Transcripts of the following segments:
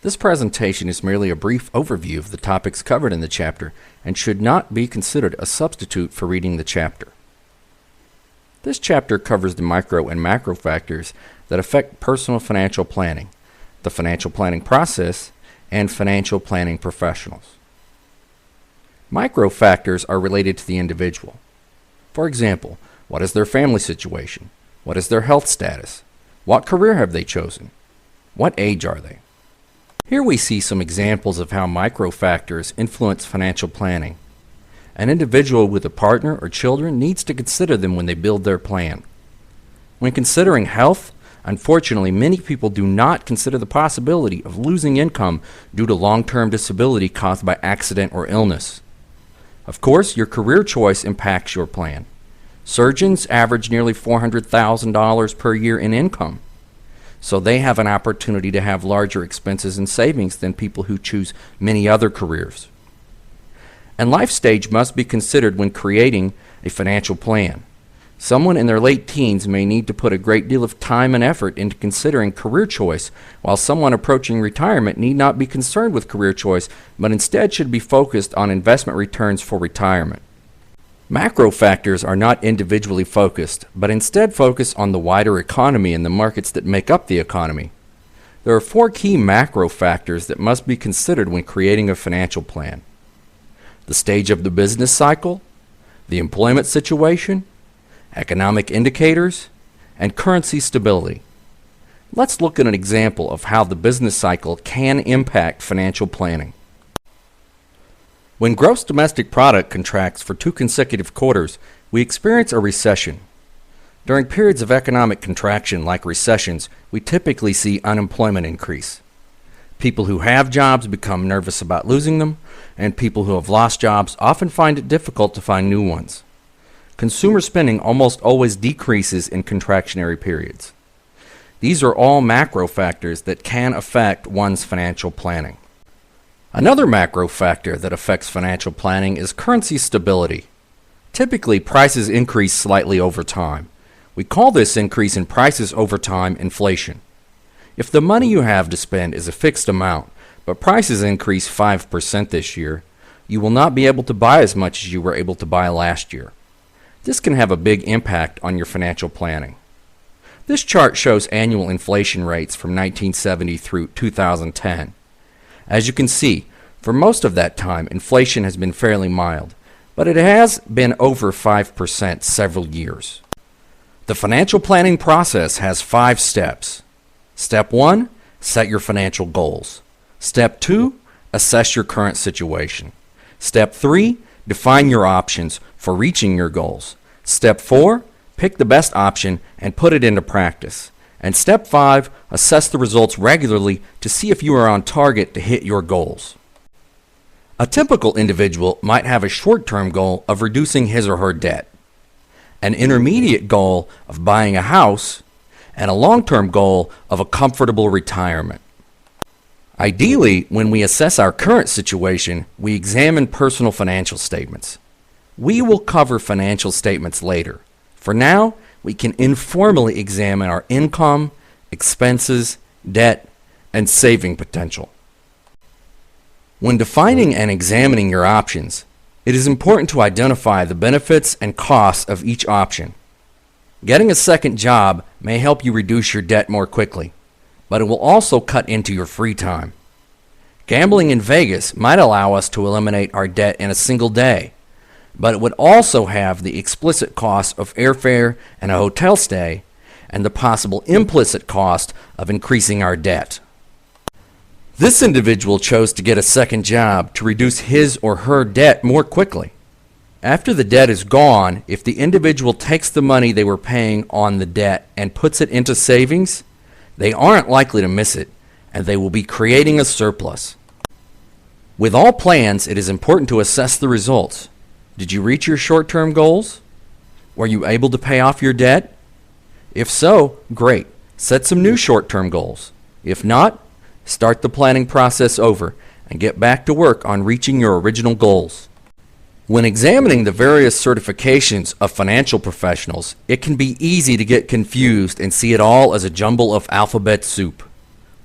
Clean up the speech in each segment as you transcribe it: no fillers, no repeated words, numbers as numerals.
This presentation is merely a brief overview of the topics covered in the chapter and should not be considered a substitute for reading the chapter. This chapter covers the micro and macro factors that affect personal financial planning, the financial planning process, and financial planning professionals. Micro factors are related to the individual. For example, what is their family situation? What is their health status? What career have they chosen? What age are they? Here we see some examples of how micro factors influence financial planning. An individual with a partner or children needs to consider them when they build their plan. When considering health, unfortunately, many people do not consider the possibility of losing income due to long-term disability caused by accident or illness. Of course, your career choice impacts your plan. Surgeons average nearly $400,000 per year in income, so they have an opportunity to have larger expenses and savings than people who choose many other careers. And life stage must be considered when creating a financial plan. Someone in their late teens may need to put a great deal of time and effort into considering career choice, while someone approaching retirement need not be concerned with career choice, but instead should be focused on investment returns for retirement. Macro factors are not individually focused, but instead focus on the wider economy and the markets that make up the economy. There are 4 key macro factors that must be considered when creating a financial plan: the stage of the business cycle, the employment situation, economic indicators, and currency stability. Let's look at an example of how the business cycle can impact financial planning. When gross domestic product contracts for 2 consecutive quarters, we experience a recession. During periods of economic contraction like recessions, we typically see unemployment increase. People who have jobs become nervous about losing them, and people who have lost jobs often find it difficult to find new ones. Consumer spending almost always decreases in contractionary periods. These are all macro factors that can affect one's financial planning. Another macro factor that affects financial planning is currency stability. Typically, prices increase slightly over time. We call this increase in prices over time inflation. If the money you have to spend is a fixed amount, but prices increase 5% this year, you will not be able to buy as much as you were able to buy last year. This can have a big impact on your financial planning. This chart shows annual inflation rates from 1970 through 2010. As you can see, for most of that time, inflation has been fairly mild, but it has been over 5% several years. The financial planning process has 5 steps. Step 1, set your financial goals. Step 2, assess your current situation. Step 3, define your options for reaching your goals. Step 4, pick the best option and put it into practice. And Step 5, assess the results regularly to see if you are on target to hit your goals. A typical individual might have a short-term goal of reducing his or her debt, an intermediate goal of buying a house, and a long-term goal of a comfortable retirement. Ideally, when we assess our current situation, we examine personal financial statements. We will cover financial statements later. For now, we can informally examine our income, expenses, debt, and saving potential. When defining and examining your options, it is important to identify the benefits and costs of each option. Getting a second job may help you reduce your debt more quickly, but it will also cut into your free time. Gambling in Vegas might allow us to eliminate our debt in a single day, but it would also have the explicit cost of airfare and a hotel stay, and the possible implicit cost of increasing our debt. This individual chose to get a second job to reduce his or her debt more quickly. After the debt is gone, if the individual takes the money they were paying on the debt and puts it into savings, they aren't likely to miss it, and they will be creating a surplus. With all plans, it is important to assess the results. Did you reach your short-term goals? Were you able to pay off your debt? If so, great. Set some new short-term goals. If not, start the planning process over and get back to work on reaching your original goals. When examining the various certifications of financial professionals, it can be easy to get confused and see it all as a jumble of alphabet soup.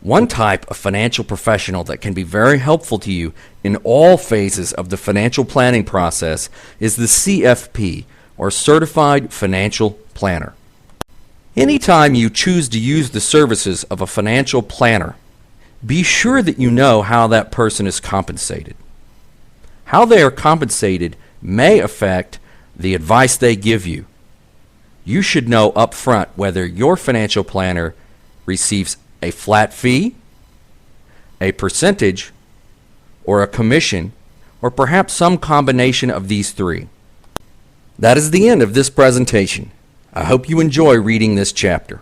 One type of financial professional that can be very helpful to you in all phases of the financial planning process is the CFP, or Certified Financial Planner. Anytime you choose to use the services of a financial planner, be sure that you know how that person is compensated. How they are compensated may affect the advice they give you. You should know up front whether your financial planner receives a flat fee, a percentage, or a commission, or perhaps some combination of these three. That is the end of this presentation. I hope you enjoy reading this chapter.